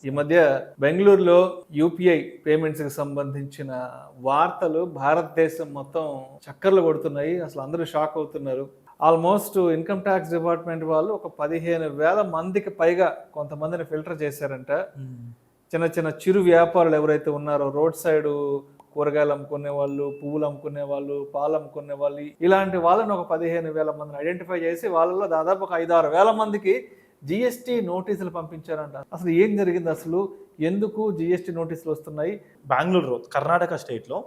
ఈ మధ్య బెంగళూరులో యూపీఐ పేమెంట్స్ కి సంబంధించిన వార్తలు భారతదేశం మొత్తం చక్కర్లు కొడుతున్నాయి. అసలు అందరూ షాక్ అవుతున్నారు. ఆల్మోస్ట్ ఇన్కమ్ ట్యాక్స్ డిపార్ట్మెంట్ వాళ్ళు ఒక 15,000 మందికి పైగా కొంతమందిని ఫిల్టర్ చేశారంట. చిన్న చిన్న చిరు వ్యాపారులు ఎవరైతే ఉన్నారో, రోడ్ సైడ్ కూరగాయలు అమ్ముకునే వాళ్ళు, పువ్వులు అమ్ముకునే వాళ్ళు, పాలు అమ్ముకునే వాళ్ళు, ఇలాంటి వాళ్ళని ఒక 15,000 మందిని ఐడెంటిఫై చేసి వాళ్ళలో దాదాపు ఒక 5-6 మందికి జిఎస్టీ నోటీసులు పంపించారంట. అసలు ఏం జరిగింది, అసలు ఎందుకు జిఎస్టీ నోటీసులు వస్తున్నాయి? బెంగళూరు కర్ణాటక స్టేట్ లో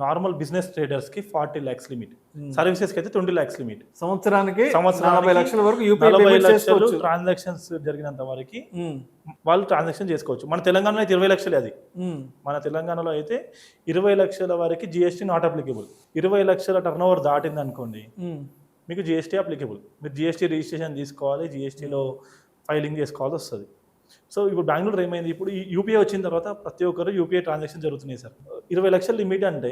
నార్మల్ బిజినెస్ ట్రేడర్స్ కి 40 lakhs లిమిట్, సర్వీసెస్ కి అయితే 20 lakhs లిమిట్. సంవత్సరానికి 40 లక్షల వరకు యూపీఐ 40 లక్షలు ట్రాన్సాక్షన్స్ జరిగినంత వరకు వాళ్ళు ట్రాన్సాక్షన్ చేసుకోవచ్చు. మన తెలంగాణలో అయితే 20 లక్షలే. అది మన తెలంగాణలో అయితే 20 లక్షల వరకు జిఎస్టీ నాట్ అప్లికేబుల్. 20 లక్షల టర్న్ ఓవర్ దాటింది అనుకోండి, మీకు జిఎస్టీ అప్లికేబుల్. మీరు జిఎస్టీ రిజిస్ట్రేషన్ తీసుకోవాలి, జిఎస్టీలో ఫైలింగ్ చేసుకోవాల్సి వస్తుంది. సో ఇప్పుడు బెంగళూరు ఏమైంది, ఇప్పుడు ఈ యూపీఐ వచ్చిన తర్వాత ప్రతి ఒక్కరు యూపీఐ ట్రాన్సాక్షన్ జరుగుతున్నాయి సార్. 20 లక్షల లిమిట్ అంటే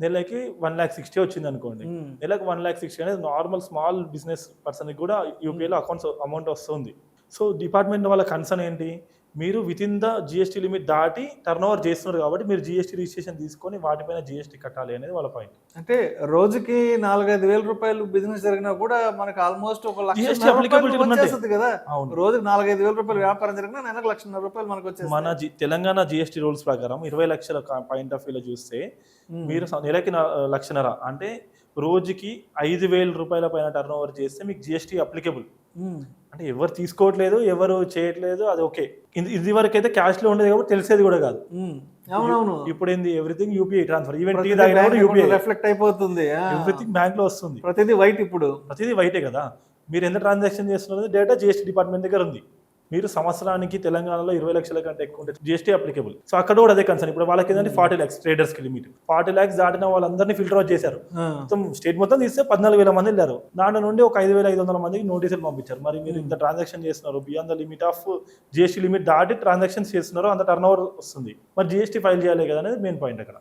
నెలకి 1,60,000 వచ్చింది అనుకోండి. నెలకు 1,60,000 అనేది నార్మల్ స్మాల్ బిజినెస్ పర్సన్కి కూడా యూపీఐలో అమౌంట్ వస్తుంది. సో డిపార్ట్మెంట్ వాళ్ళ కన్సర్న్ ఏంటి, మీరు with in the GST limit దాటి టర్న్ ఓవర్ చేస్తున్నారు కాబట్టి మీరు జిఎస్టీ రిజిస్ట్రేషన్ తీసుకొని వాటిపైన జిఎస్టీ కట్టాలి అనేది వాళ్ళ పాయింట్. అంటే రోజుకి 4-5 వేల రూపాయలు బిజినెస్ జరిగినా కూడా మనకు ఆల్మోస్ట్ ఒక GST applicability వచ్చేస్తుంది కదా. రోజుకి 4-5 వేల రూపాయలు వ్యాపారం జరిగినా నెలకు 1,00,000 రూపాయలు మనకు వచ్చేది. మన తెలంగాణ జిఎస్టీ రూల్స్ ప్రకారం 20 లక్షల పాయింట్ ఆఫ్ వ్యూలో చూస్తే మీరు నెలకి 1,50,000 అంటే రోజుకి 5,000 రూపాయల పైన టర్న్ ఓవర్ చేస్తే మీకు జిఎస్టీ అప్లికేబుల్. అంటే ఎవరు తీసుకోవట్లేదు, ఎవరు చేయట్లేదు, అది ఓకే. ఇది వరకు అయితే క్యాష్ లో ఉండేది కాబట్టి తెలిసేది కూడా కాదు. అవునవును, ఇప్పుడు ఏంది everything UPI transfer. Even tea తాగినా కూడా యూపీఐ రిఫ్లెక్ట్ అయిపోతుంది. ఎవ్రీథింగ్ బ్యాంక్ లో వస్తుంది, ప్రతిదీ వైట్. ఇప్పుడు ప్రతిదీ వైటే కదా. మీరు ఎంత ట్రాన్సాక్షన్ చేస్తున్నది డేటా జిఎస్టీ డిపార్ట్మెంట్ దగ్గర ఉంది. మీరు సంవత్సరానికి తెలంగాణలో 20 లక్షల కంటే ఎక్కువ ఉంటే జిఎస్టీ అప్లికేబుల్. సో అక్కడ కూడా అదే కన్సర్న్. ఇప్పుడు వాళ్ళకి ఏంటంటే 40 lakhs ట్రేడర్స్ కి లిమిట్. 40 lakhs దాటిన వాళ్ళందరినీ ఫిల్టర్ అవుట్ చేశారు. మొత్తం స్టేట్ మొత్తం తీస్తే 14,000 మంది వెళ్ళారు. దాంట్లో నుండి ఒక 5,500 మందికి నోటీసులు పంపించారు. మరి మీరు ఇంత ట్రాన్సాక్షన్ చేస్తున్నారు, beyond the limit of GST limit దాటి ట్రాన్సాక్షన్స్ చేస్తున్నారు, అంత టర్న్ ఓవర్ వస్తుంది, మరి జిఎస్టీ ఫైల్ చేయాలి కదా అనేది మెయిన్ పాయింట్ అక్కడ.